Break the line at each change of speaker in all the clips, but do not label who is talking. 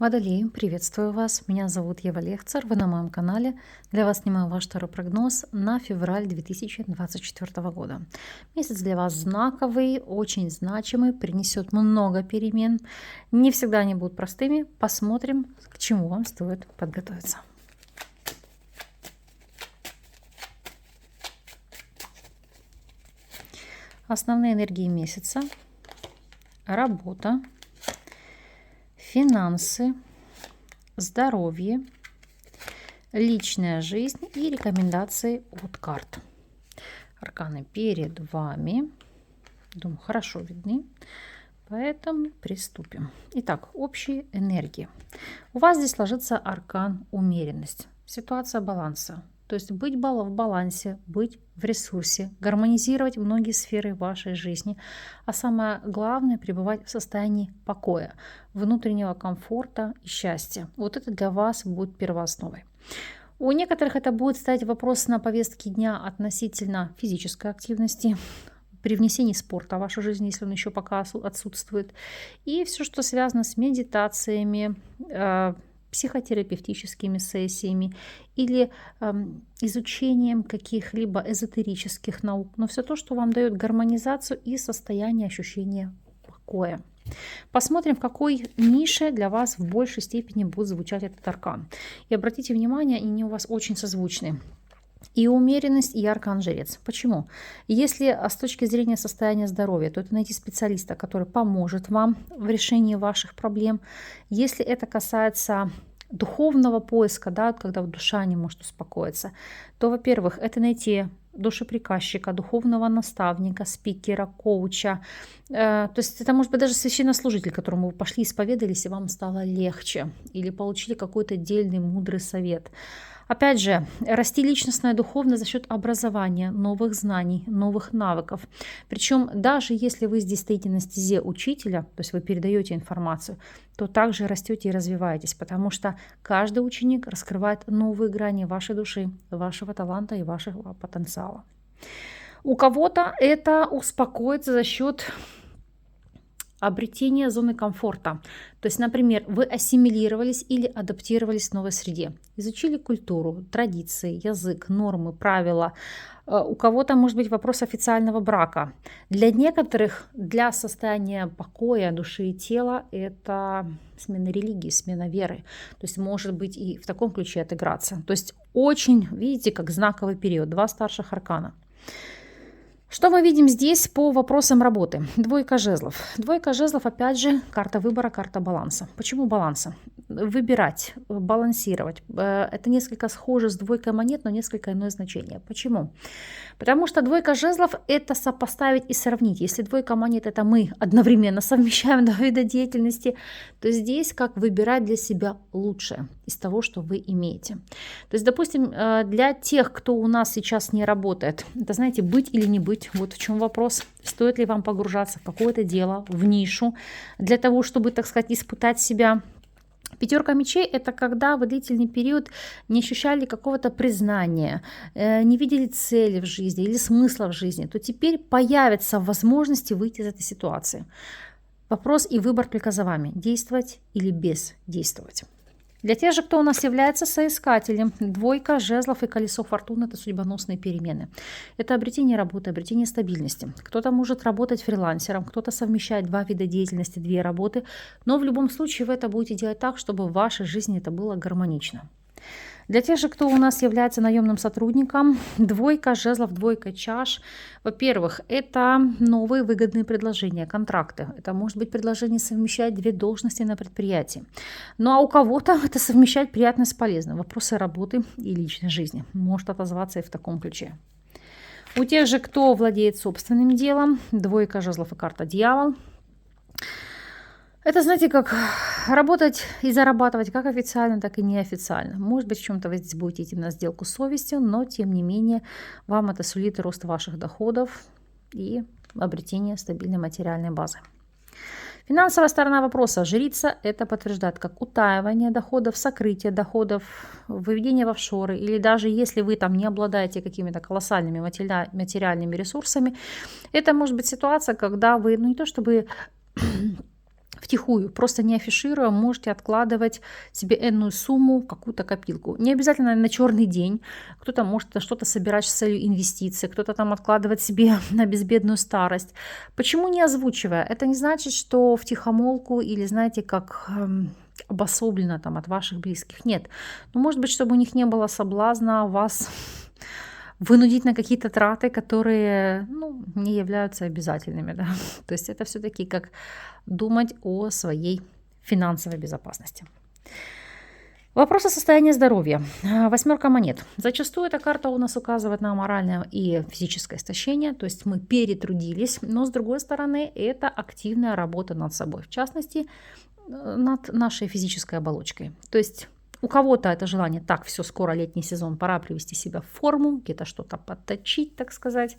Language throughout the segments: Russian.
Водолеи, приветствую вас. Меня зовут Ева Лехцер. Вы на моем канале. Для вас снимаю ваш второй прогноз на февраль 2024 года. Месяц для вас знаковый, очень значимый, принесет много перемен. Не всегда они будут простыми. Посмотрим, к чему вам стоит подготовиться. Основные энергии месяца. Работа. Финансы, здоровье, личная жизнь и рекомендации от карт. Арканы перед вами. Думаю, хорошо видны. Поэтому приступим. Итак, общие энергии. У вас здесь ложится аркан умеренность. Ситуация баланса. То есть быть в балансе, быть в ресурсе, гармонизировать многие сферы вашей жизни. А самое главное, пребывать в состоянии покоя, внутреннего комфорта и счастья. Вот это для вас будет первоосновой. У некоторых это будет стать вопрос на повестке дня относительно физической активности, при внесении спорта в вашу жизнь, если он еще пока отсутствует. И все, что связано с медитациями, психотерапевтическими сессиями или изучением каких-либо эзотерических наук, но все то, что вам дает гармонизацию и состояние ощущения покоя. Посмотрим, в какой нише для вас в большей степени будет звучать этот аркан. И обратите внимание, они у вас очень созвучны. И умеренность, и аркан-жрец. Почему? Если с точки зрения состояния здоровья, то это найти специалиста, который поможет вам в решении ваших проблем. Если это касается духовного поиска, да, когда душа не может успокоиться, то, во-первых, это найти душеприказчика, духовного наставника, спикера, коуча. То есть это может быть даже священнослужитель, которому вы пошли, исповедались, и вам стало легче. Или получили какой-то дельный, мудрый совет. Опять же, расти личностно и духовно за счет образования, новых знаний, новых навыков. Причем даже если вы здесь стоите на стезе учителя, то есть вы передаете информацию, то также растете и развиваетесь, потому что каждый ученик раскрывает новые грани вашей души, вашего таланта и вашего потенциала. У кого-то это успокоится за счет обретение зоны комфорта. То есть, например, вы ассимилировались или адаптировались в новой среде. Изучили культуру, традиции, язык, нормы, правила. У кого-то может быть вопрос официального брака. Для некоторых, для состояния покоя души и тела, это смена религии, смена веры. То есть может быть и в таком ключе отыграться. То есть очень, видите, как знаковый период. Два старших аркана. Что мы видим здесь по вопросам работы? Двойка жезлов. Двойка жезлов, опять же, карта выбора, карта баланса. Почему баланса? Выбирать, балансировать. Это несколько схоже с двойкой монет, но несколько иное значение. Почему? Потому что двойка жезлов – это сопоставить и сравнить. Если двойка монет – это мы одновременно совмещаем два вида деятельности, то здесь как выбирать для себя лучшее из того, что вы имеете. То есть, допустим, для тех, кто у нас сейчас не работает, это, знаете, быть или не быть, вот в чем вопрос. Стоит ли вам погружаться в какое-то дело, в нишу, для того, чтобы, так сказать, испытать себя. Пятерка мечей – это когда вы длительный период не ощущали какого-то признания, не видели цели в жизни или смысла в жизни, то теперь появятся возможности выйти из этой ситуации. Вопрос и выбор только за вами – действовать или бездействовать. Для тех же, кто у нас является соискателем, двойка жезлов и колесо фортуны – это судьбоносные перемены. Это обретение работы, обретение стабильности. Кто-то может работать фрилансером, кто-то совмещает два вида деятельности, две работы. Но в любом случае вы это будете делать так, чтобы в вашей жизни это было гармонично. Для тех же, кто у нас является наемным сотрудником, двойка жезлов, двойка чаш. Во-первых, это новые выгодные предложения, контракты. Это может быть предложение совмещать две должности на предприятии. Ну а у кого-то это совмещать приятное с полезным. Вопросы работы и личной жизни. Может отозваться и в таком ключе. У тех же, кто владеет собственным делом, двойка жезлов и карта дьявол. Это, знаете, как работать и зарабатывать как официально, так и неофициально. Может быть, в чем-то вы здесь будете идти на сделку с совестью, но, тем не менее, вам это сулит рост ваших доходов и обретение стабильной материальной базы. Финансовая сторона вопроса. Жрица это подтверждает как утаивание доходов, сокрытие доходов, выведение в офшоры. Или даже если вы там не обладаете какими-то колоссальными материальными ресурсами, это может быть ситуация, когда вы, ну не то чтобы втихую, просто не афишируя, можете откладывать себе энную сумму в какую-то копилку. Не обязательно на черный день. Кто-то может что-то собирать с целью инвестиций, кто-то там откладывать себе на безбедную старость. Почему не озвучивая? Это не значит, что втихомолку или, знаете, как обособленно там от ваших близких. Нет. Ну, может быть, чтобы у них не было соблазна вас вынудить на какие-то траты, которые не являются обязательными. Да? То есть это все-таки как думать о своей финансовой безопасности. Вопрос о состоянии здоровья. 8 монет. Зачастую эта карта у нас указывает на моральное и физическое истощение, то есть мы перетрудились, но с другой стороны это активная работа над собой, в частности над нашей физической оболочкой. То есть у кого-то это желание, так, все, скоро летний сезон, пора привести себя в форму, где-то что-то подточить, так сказать.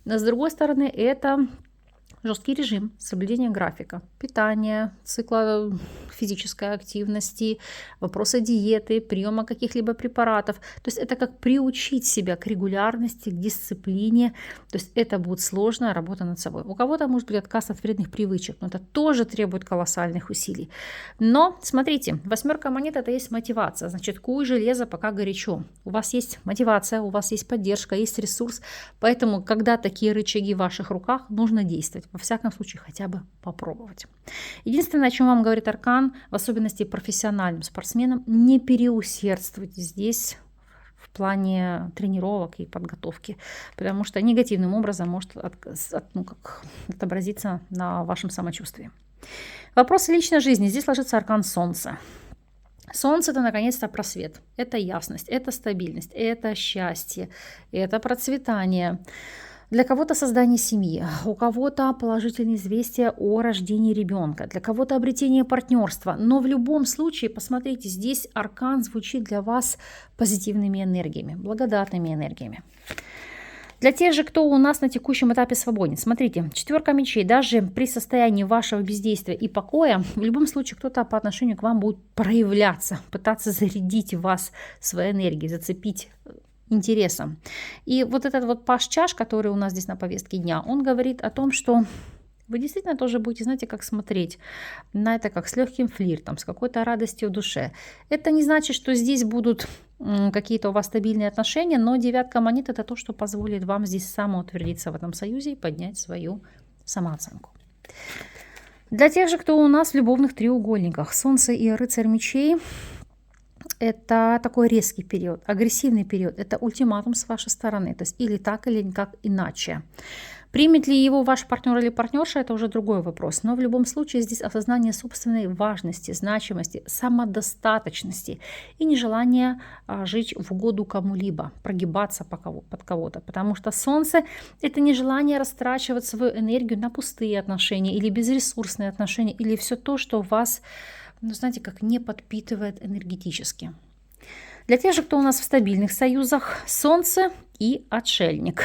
Но с другой стороны, это жесткий режим, соблюдение графика, питания, цикла физической активности, вопросы диеты, приема каких-либо препаратов. То есть это как приучить себя к регулярности, к дисциплине. То есть это будет сложная работа над собой. У кого-то может быть отказ от вредных привычек, но это тоже требует колоссальных усилий. Но смотрите, 8 монет это есть мотивация. Значит, куй железо, пока горячо. У вас есть мотивация, у вас есть поддержка, есть ресурс. Поэтому, когда такие рычаги в ваших руках, нужно действовать. Во всяком случае, хотя бы попробовать. Единственное, о чем вам говорит аркан, в особенности профессиональным спортсменам, не переусердствуйте здесь в плане тренировок и подготовки, потому что негативным образом может отобразиться на вашем самочувствии. Вопросы личной жизни. Здесь ложится аркан Солнца. Солнце – это, наконец-то, просвет, это ясность, это стабильность, это счастье, это процветание. Для кого-то создание семьи, у кого-то положительные известия о рождении ребенка, для кого-то обретение партнерства. Но в любом случае, посмотрите, здесь аркан звучит для вас позитивными энергиями, благодатными энергиями. Для тех же, кто у нас на текущем этапе свободен, смотрите, 4 мечей, даже при состоянии вашего бездействия и покоя, в любом случае кто-то по отношению к вам будет проявляться, пытаться зарядить вас своей энергией, зацепить интересом. И вот этот вот паш чаш, который у нас здесь на повестке дня, он говорит о том, что вы действительно тоже будете, знаете, как смотреть на это, как с легким флиртом, с какой-то радостью в душе. Это не значит, что здесь будут какие-то у вас стабильные отношения, но 9 монет – это то, что позволит вам здесь самоутвердиться в этом союзе и поднять свою самооценку. Для тех же, кто у нас в любовных треугольниках, Солнце и Рыцарь мечей, это такой резкий период, агрессивный период, это ультиматум с вашей стороны, то есть или так, или никак иначе. Примет ли его ваш партнер или партнерша, это уже другой вопрос, но в любом случае здесь осознание собственной важности, значимости, самодостаточности и нежелание жить в угоду кому-либо, прогибаться под кого-то, потому что Солнце – это нежелание растрачивать свою энергию на пустые отношения или безресурсные отношения, или все то, что вас, знаете, как не подпитывает энергетически. Для тех же, кто у нас в стабильных союзах, Солнце и Отшельник.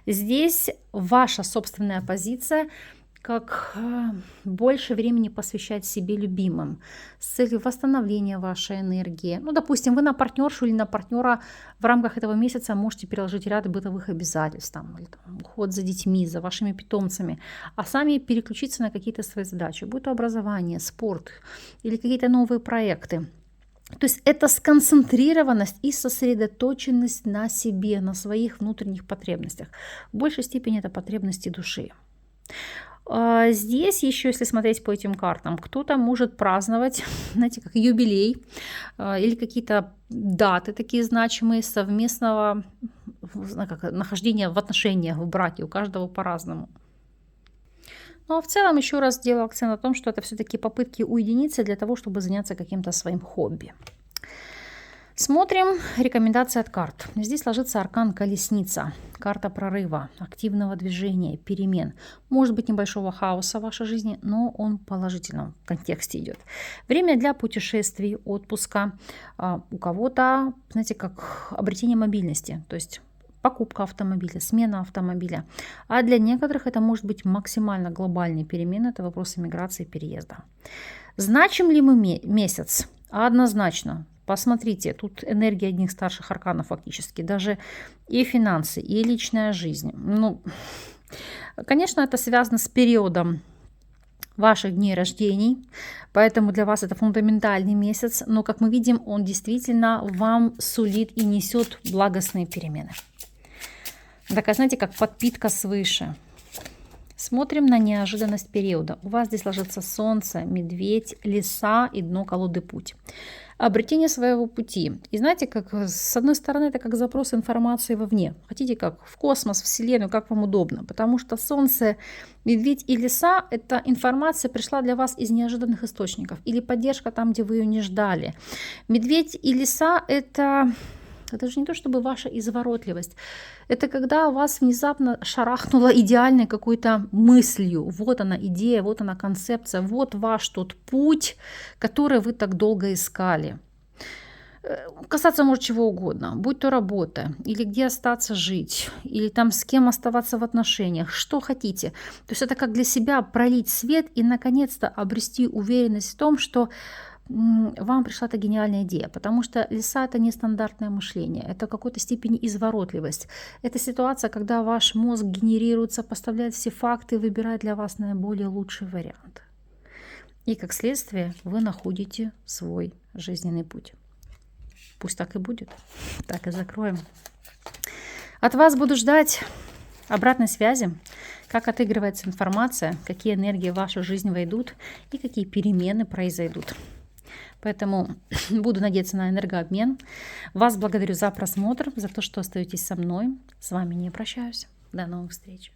Здесь ваша собственная позиция, как больше времени посвящать себе любимым с целью восстановления вашей энергии. Допустим, вы на партнершу или на партнера в рамках этого месяца можете переложить ряд бытовых обязательств, или уход за детьми, за вашими питомцами, а сами переключиться на какие-то свои задачи, будь то образование, спорт или какие-то новые проекты. То есть это сконцентрированность и сосредоточенность на себе, на своих внутренних потребностях. В большей степени это потребности души. Здесь еще, если смотреть по этим картам, кто-то может праздновать, знаете, как юбилей или какие-то даты такие значимые совместного нахождения в отношениях, в браке, у каждого по-разному. Но в целом еще раз делаю акцент на том, что это все-таки попытки уединиться для того, чтобы заняться каким-то своим хобби. Смотрим рекомендации от карт. Здесь ложится аркан Колесница. Карта прорыва, активного движения, перемен. Может быть небольшого хаоса в вашей жизни, но он в положительном контексте идет. Время для путешествий, отпуска. У кого-то, знаете, как обретение мобильности. То есть покупка автомобиля, смена автомобиля. А для некоторых это может быть максимально глобальные перемены. Это вопросы миграции и переезда. Значим ли мы месяц? Однозначно. Посмотрите, тут энергия одних старших арканов фактически. Даже и финансы, и личная жизнь. Конечно, это связано с периодом ваших дней рождений, поэтому для вас это фундаментальный месяц, но, как мы видим, он действительно вам сулит и несет благостные перемены. Так, знаете, как подпитка свыше. Смотрим на неожиданность периода. У вас здесь ложится Солнце, Медведь, Лиса и дно колоды Путь. Обретение своего пути. И знаете, как с одной стороны, это как запрос информации вовне. Хотите как в космос, Вселенную, как вам удобно. Потому что Солнце, Медведь и Лиса, эта информация пришла для вас из неожиданных источников. Или поддержка там, где вы ее не ждали. Медведь и Лиса — это же не то чтобы ваша изворотливость. Это когда вас внезапно шарахнуло идеальной какой-то мыслью. Вот она идея, вот она концепция, вот ваш тот путь, который вы так долго искали. Касаться может чего угодно, будь то работа, или где остаться жить, или там с кем оставаться в отношениях, что хотите. То есть это как для себя пролить свет и наконец-то обрести уверенность в том, что вам пришла эта гениальная идея, потому что Лиса — это нестандартное мышление, это в какой-то степени изворотливость. Это ситуация, когда ваш мозг генерирует, сопоставляет все факты и выбирает для вас наиболее лучший вариант. И как следствие вы находите свой жизненный путь. Пусть так и будет, так и закроем. От вас буду ждать обратной связи, как отыгрывается информация, какие энергии в вашу жизнь войдут и какие перемены произойдут. Поэтому буду надеяться на энергообмен. Вас благодарю за просмотр, за то, что остаетесь со мной. С вами не прощаюсь. До новых встреч.